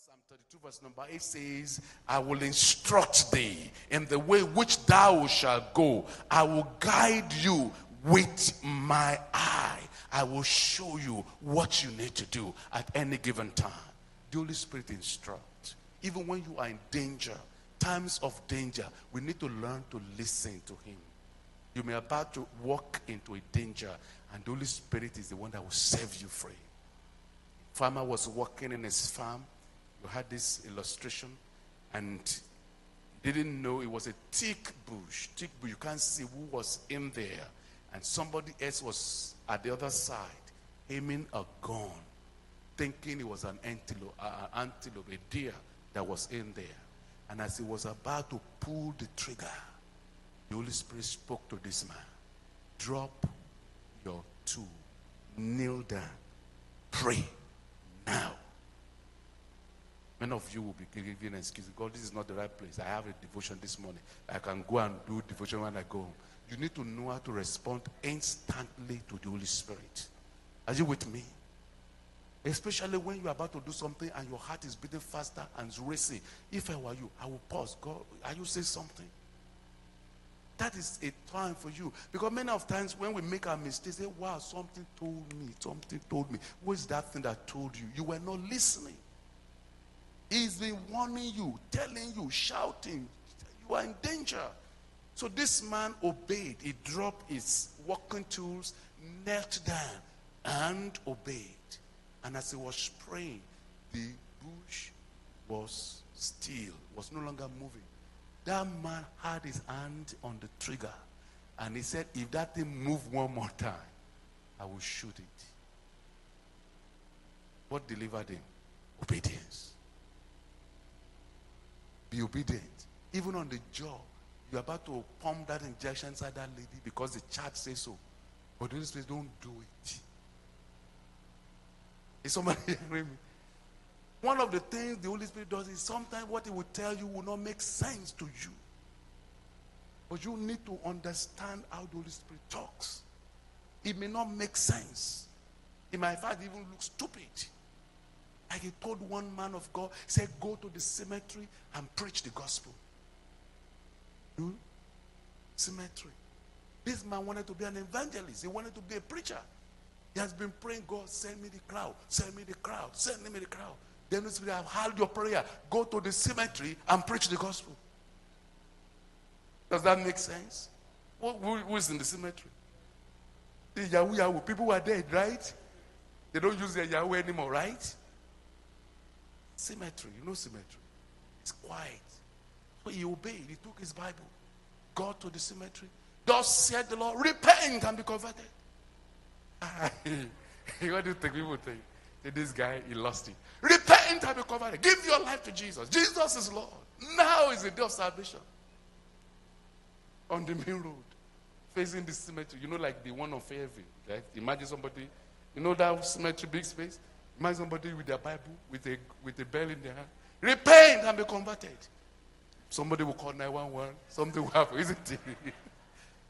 Psalm 32 verse number 8 says, I will instruct thee in the way which thou shalt go. I will guide you with my eye. I will show you what you need to do at any given time. The Holy Spirit instructs. Even when you are in danger, times of danger, we need to learn to listen to him. You may be about to walk into a danger, and the Holy Spirit is the one that will save you free. Farmer was working in his farm. You had this illustration, and he didn't know it was a thick bush. Thick bush, you can't see who was in there. And somebody else was at the other side, aiming a gun, thinking it was an antelope, a deer that was in there. And as he was about to pull the trigger, the Holy Spirit spoke to this man. Drop your tool, kneel down, pray now. Many of you will be giving excuses. God, this is not the right place. I have a devotion this morning. I can go and do devotion when I go home. You need to know how to respond instantly to the Holy Spirit. Are you with me? Especially when you're about to do something and your heart is beating faster and racing. If I were you, I will pause. God, are you saying something? That is a time for you. Because many of times when we make our mistakes, say, wow, something told me. What is that thing that told you? You were not listening. He's been warning you, telling you, shouting. You are in danger. So this man obeyed. He dropped his walking tools, knelt down, and obeyed. And as he was praying, the bush was still, was no longer moving. That man had his hand on the trigger. And he said, if that thing moves one more time, I will shoot it. What delivered him? Obedience. Be obedient. Even on the job, you're about to pump that injection inside that lady because the church says so. But the Holy Spirit, don't do it. Is somebody hearing me? One of the things the Holy Spirit does is sometimes what he will tell you will not make sense to you. But you need to understand how the Holy Spirit talks. It may not make sense. It might in fact even look stupid. Like he told one man of God, he said, go to the cemetery and preach the gospel. Cemetery. This man wanted to be an evangelist. He wanted to be a preacher. He has been praying, God, send me the crowd, send me the crowd, send me the crowd. Then the Spirit, I've heard your prayer. Go to the cemetery and preach the gospel. Does that make sense? Who is in the cemetery? The Yahoo. People who are dead, right? They don't use their Yahoo anymore, right? Cemetery. You know cemetery. It's quiet. So he obeyed. He took his Bible. Got to the cemetery. Thus said the Lord, repent and be converted. What do you think people think? This guy, he lost it. Repent and be converted. Give your life to Jesus. Jesus is Lord. Now is the day of salvation. On the main road, facing the cemetery. You know, like the one on Fairview, right? Imagine somebody, you know that cemetery, big space? Imagine somebody with their Bible, with a bell in their hand. Repent and be converted. Somebody will call 911. Something will happen, isn't it?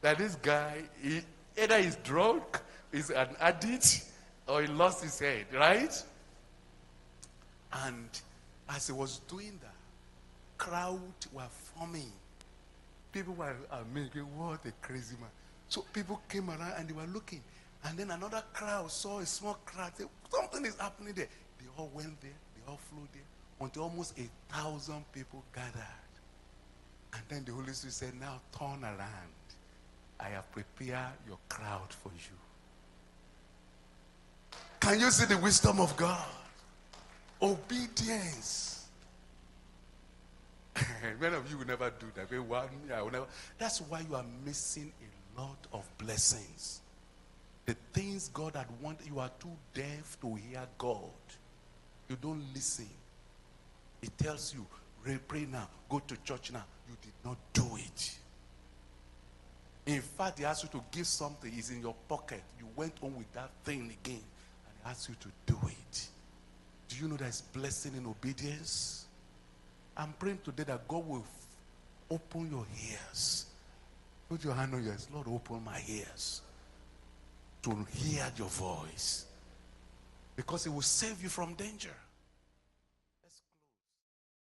That this guy, either he's drunk, he's an addict, or he lost his head, right? And as he was doing that, crowd were forming. People were making, what a crazy man. So people came around and they were looking. And then another crowd saw a small crowd. Said, something is happening there. They all went there. They all flew there. Until almost 1,000 people gathered. And then the Holy Spirit said, now turn around. I have prepared your crowd for you. Can you see the wisdom of God? Obedience. Many of you will never do that. That's why you are missing a lot of blessings. The things God had wanted, you are too deaf to hear God. You don't listen. He tells you, pray now, go to church now. You did not do it. In fact, he asked you to give something. It's in your pocket. You went on with that thing again. And he asked you to do it. Do you know there's blessing in obedience? I'm praying today that God will open your ears. Put your hand on your ears. Lord, open my ears to hear your voice. Because it will save you from danger.